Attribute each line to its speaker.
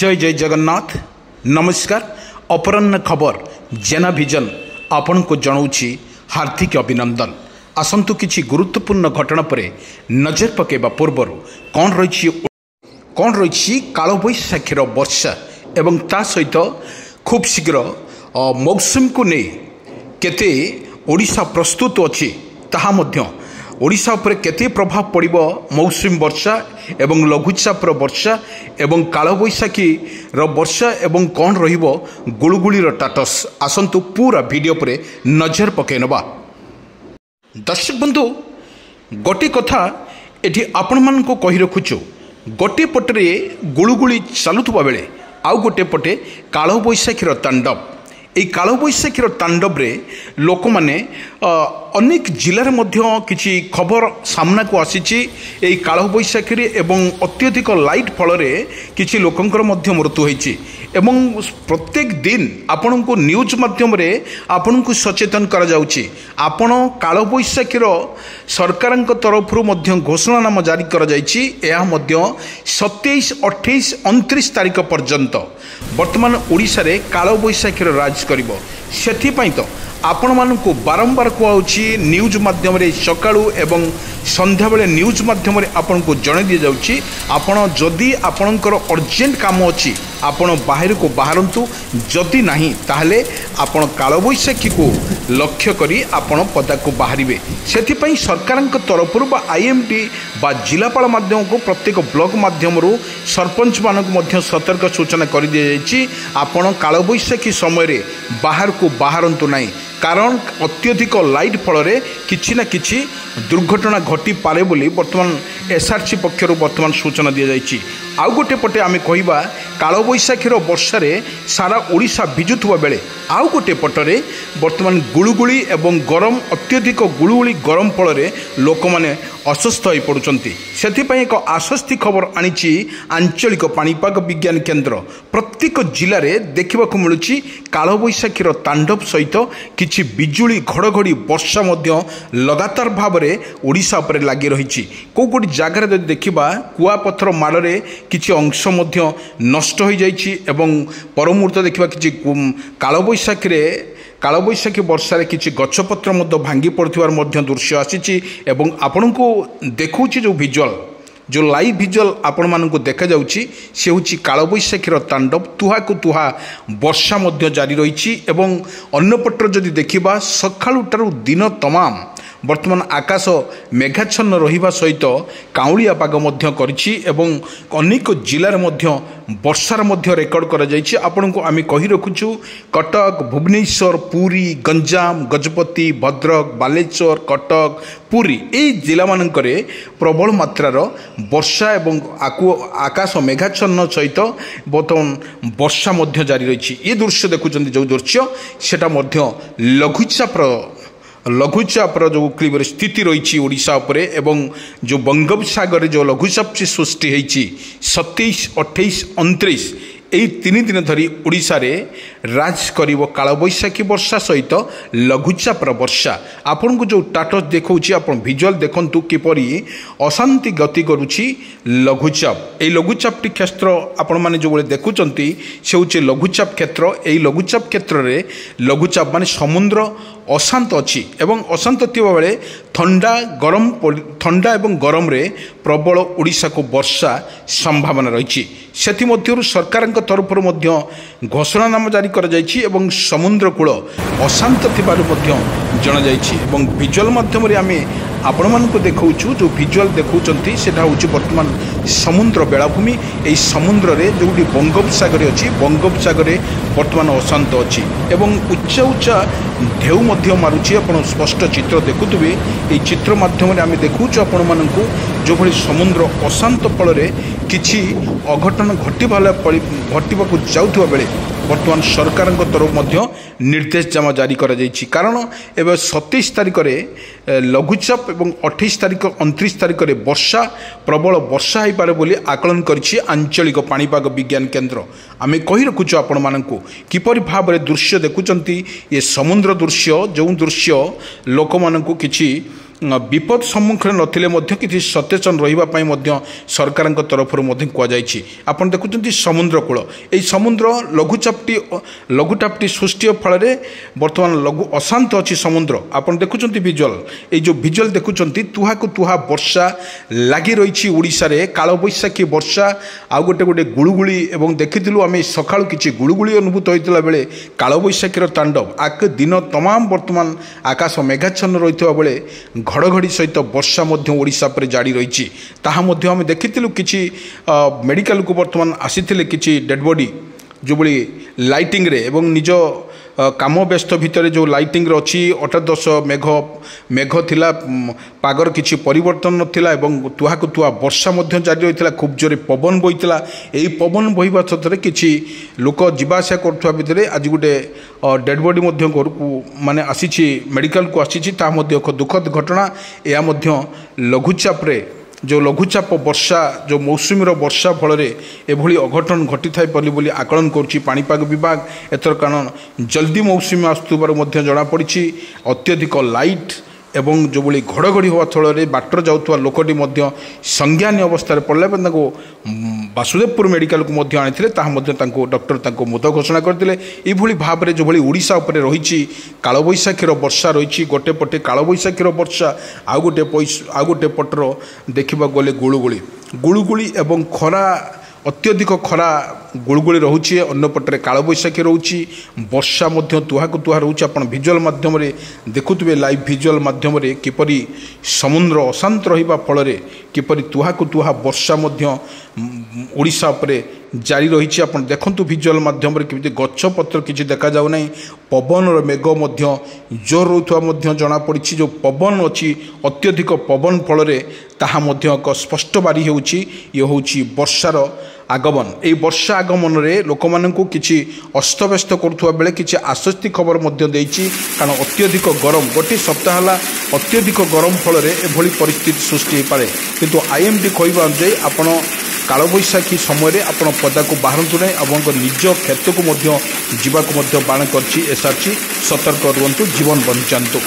Speaker 1: जय जय जगन्नाथ। नमस्कार। अपराह्न खबर जेना भिजन आपण को जनाऊँगी हार्दिक अभिनंदन। आसतु किछि गुरुत्वपूर्ण घटना पर नजर पकेबा पूर्व कौन रही कालबैशाखीर वर्षा एवं ता सहित खूब शीघ्र मौसम को नहीं केते ओडिशा प्रस्तुत अच्छी ताहा मध्य ओडिशा उपरे केते प्रभाव पड़िबो मौसम वर्षा एवं लघुचापर वर्षा एवं कालबैशाखी वर्षा एवं कौन रहिबो गुळुगुळीर टाटस आसंतु पूरा वीडियो पर नजर पकेनबा। दर्शक बंधु गोटे कथा एठी आपण मान को कहि रखुछु, गोटे पटरे गुळुगुळी चालुथबा बेले आउ गोटे पटे कालबैशाखीर तांडव। এই কালবৈশাখীর তাণ্ডবরে লোক মানে অনেক জেলার মধ্যে কিছু খবর সামনাকু আসিছি। এই কালবৈশাখী এবং অত্যধিক লাইট ফলরে কিছু লোকঙ্কর মধ্য মৃত্যু হয়েছে এবং প্রত্যেক দিন আপনার নিউজ মাধ্যমে আপনার সচেতন করা যাচ্ছে। আপন কালবৈশাখীর সরকারଙ୍କ তরফରୁ ମଧ୍ୟ ঘোষଣାনামা জারি করা যাইছি। ଏହା ମଧ୍ୟ 27, 28, 29 ତାରିଖ ପର୍ଯ୍ୟନ୍ତ ବର୍ତ୍ତମାନ ଓଡ଼ିଶାରେ କାଳବୈଶାଖୀର ରାଜ କରିବ। ସେଥିପାଇଁ ତ ଆପଣମାନଙ୍କୁ ବାରମ୍ବାର କୁହାଉଛି ନ୍ୟୁଜ୍ ମାଧ୍ୟମରେ ସକାଳୁ ଏବଂ ସନ୍ଧ୍ୟାବେଳେ ନ୍ୟୁଜ୍ ମାଧ୍ୟମରେ ଆପଣଙ୍କୁ ଜଣାଇ ଦିଆଯାଉଛି ଆପଣ ଯଦି ଆପଣଙ୍କର ଅର୍ଜେଣ୍ଟ କାମ ଅଛି ଆପଣ ବାହାରକୁ ବାହାରନ୍ତୁ, ଯଦି ନାହିଁ ତାହେଲେ ଆପଣ କାଳବୈଶାଖୀକୁ ଲକ୍ଷ୍ୟ କରି ଆପଣ ପଦାକୁ ବାହାରିବେ। ସେଥିପାଇଁ ସରକାରଙ୍କ ତରଫରୁ ବା ଆଇଏମ୍ଡି ବା ଜିଲ୍ଲାପାଳ ମାଧ୍ୟମକୁ ପ୍ରତ୍ୟେକ ବ୍ଲକ ମାଧ୍ୟମରୁ ସରପଞ୍ଚମାନଙ୍କୁ ମଧ୍ୟ ସତର୍କ ସୂଚନା କରିଦିଆଯାଇଛି ଆପଣ କାଳବୈଶାଖୀ ସମୟରେ ବାହାରକୁ ବାହାରନ୍ତୁ ନାହିଁ, कारण अत्यधिक लाइट फल किछि ना किछि दुर्घटना घटीपे बोली बर्तमान एसआरसी पक्षर बर्तमान सूचना दी जाइछि। आउ गोटे पटे आमे कहिबा कालबैशाखीर वर्षार सारा ओडिशा भिजुथुवा बेले आउ गोटे पटरे बर्तमान गुळुगुळी एवं गरम अत्यधिक गुळुगुळी गरम फल लोक माने अस्वस्थ हो पड़ुचंती। सेथिपई एक आश्वस्ति खबर आनिछि आंचलिक पाणीपाग विज्ञान केन्द्र। प्रत्येक जिले में देखा मिलूँ कालबैशाखीर तांडव सहित किछि बिजुली घड़घड़ी वर्षा मध्य लगातार भाव में ओडिशा उपर लगी रही। कौ गोटे जगार जब देखा कुआपथर माड़े किछि अंश मध्य नष्ट हो जाइछि एवं परमुहूर्त देखा कि कालबैशाखी वर्षार किछि गछपत्र भांगी पड़ुथिबार मध्य दृश्य आसीछि एवं आपनकु देखौछि जो विजुअल जो लाइव विजुअल आपण मानकु देखा जाउछि से होछि कालबैशाखीर तांडव। तुहा को तुहा वर्षा मध्य जारी रही एवं अन्यपटर जदि देखिबा सकाळुटारु दिन तमाम वर्तमान आकाश मेघाच्छन्न रहिबा सहित काउलिया पाग मध्य करिछि एवं अनेक जिलार मध्य वर्षार मध्य रेकर्ड करा जाइछि। आपनको आमी कहि रखुछु कटक, भुवनेश्वर, पुरी, गंजाम, गजपति, भद्रक, बालेश्वर, कटक, पुरी ए जिला मानकरे प्रबल मात्रार वर्षा एवं आकाश मेघाच्छन्न सहित बर्तमान वर्षा मध्य जारी रही। ये दृश्य देखुछन्ति जो दृश्य सेटा मध्य लघुचापर जो क्लीवर स्थिति रही ओडिशा उपरे एवं जो बंगोपसागर जो लघुचाप से सृष्टि होती 27, 28, 29 यही 3 दिन धरी ओडिशा रे राज करिवो कालबैशाखी वर्षा सहित लघुचापर वर्षा। आपन को जो टाटस देखौछि आपन विजुअल देखंतु किपरि अशांति गति करुछि लघुचाप। ए लघुचापटी क्षेत्र आपण माने जो बळे देखुचंती से होछि लघुचाप क्षेत्र। एई लघुचाप क्षेत्र रे लघुचाप माने समुद्र अशांत अच्छी एवं अशांत थिबा बेले ठंडा एवं गरम रे प्रबल ओडिशा को वर्षा संभावना रही। सेमध्यरु सरकार तरफ घोषणानामा जारी कर जाइछि एवं समुद्र कूल अशांत थिबारु मध्य जणा जाइछि एवं विजुअल माध्यम रे आमे आपण मानकु देखौछु जो विजुअल देखौचंती सेटा होछि वर्तमान समुद्र बेलाभूमि। एई समुद्र रे जोटी बंगोपसागर अछि बंगोपसागर वर्तमान अशांत अछि एवं उच्चा उच्चा ढेउ मध्य मारुछि। आपण स्पष्ट चित्र देखुथुबे एई चित्र माध्यम रे आमे देखौछु आपण मानकु जो भली समुद्र अशांत फल रे किछि अघटन घटिबाकु जाउथबा बेले वर्तमान सरकार तरफ मध्य निर्देशनामा जारी करा जाइछि। कारण एवं 27 तारिख में लघुचाप एवं 28 तारिख 29 तारिख में वर्षा प्रबल वर्षा हो पारे बोली आकलन करिछि आंचलिक पाणीपाग विज्ञान केन्द्र। आमे कहि रखुछु आपण मानकु किपरि भाव दृश्य देखुचंती ये समुद्र दृश्य जो दृश्य लोक मानकु किछि विपद सम्मुखीन नथिले मध्य किछि सचेतन रहिबा पई मध्य सरकारक तरफरु मध्य कुआ जायछि। आपण देखुचंती समुद्र कूल एई समुद्र लघुचापटी सृष्टि फल बर्तमान लघु अशांत अच्छी समुद्र आपण देखुचंती विजुअल ए जो विजुअल देखुचंती तुहा को तुहा वर्षा लगी रही ओडिशा रे काल बैशाखी वर्षा आ गोटे गोटे गुळुगुळी एवं देखिथिलु आमे सकाळु किछि गुळुगुळी अनुभूत होइतला बेले काल बैशाखीर तांडव आक दिन तमाम वर्तमान आकाश मेघाच्छन्न रहितबा बेले घड़घड़ी सहित वर्षा ओडिशा पर जारी रही आम देखी कि मेडिकल को बर्तमान आसी कि डेड बॉडी जो बड़ी लाइटिंग रे एवं निज काम व्यस्त भितर जो लाइटिंग रे अच्छी 8-10 मेघ थिला पागर किछि परिवर्तन नथिला एवं तुहा को तुहा वर्षा जारी रही खूब जोरे पवन बोईला यही पवन बोहिबा सतरे किछि लोक जीवाशा करथुवा भितर आज गोटे डेड बॉडी घर को माने आसी मेडिकल को आसी एक दुखद घटना यह लघुचाप जो लघुचाप वर्षा जो मौसुमीर वर्षा फल एभली अघटन घटी थाई बोली आकलन करुच्ची पाणीपाग विभाग एथर कारण जल्दी मौसुमी आसुबार जनापड़ी अत्यधिक लाइट एवं जो बड़ी घड़घड़ी हवा फल बाटर जाऊा लोकटी संज्ञान अवस्था पड़े वासुदेवपुर मेडिकल को आनी डॉक्टर मृत घोषणा करते ये भाव में जो भाई ओडिशा उपरे रही काल बैशाखीर वर्षा रही गोटे पटे काल बैशाखीर वर्षा आउ गोटे पटर देखा गले गुळुगुळी एवं खरा अत्यधिक खरा गुळुगुळी रोचे अन्य पटरे काल बैशाखी रोची वर्षा तुहा को तुहा रोचे आपण भिजुअल माध्यम देखुवे लाइव भिजुअल माध्यम किपरि समुद्र अशांत रहिबा फल किपरि तुहा को तुहा वर्षा ओडिशा उपरे जारी रही आपण देखंतु भिजुअल माध्यम किमिति गछ पत्र किछि देखा जाउ नै पवन मेघ जोर रोथुवा जना पड़ी जो पवन अच्छी अत्यधिक पवन फल ताहा एक स्पष्ट बारी होउछि ये होउछि वर्षार आगमन ये वर्षा आगमन रे लोक मानकु किछि अस्तव्यस्त करुवा बेले किछि आश्वस्ति खबर देइछि कारण अत्यधिक गरम गोटे सप्ताह है अत्यधिक गरम फल एभली परिस्थिति सृष्टि हो पारे किंतु आईएमडी कहवा अनुसार आपण काल बैशाखी समय आपण पदा को बाहरतु नहीं और निज क्षेत्र को जावाक बाण कर सतर्क रुहतु जीवन बंचातु।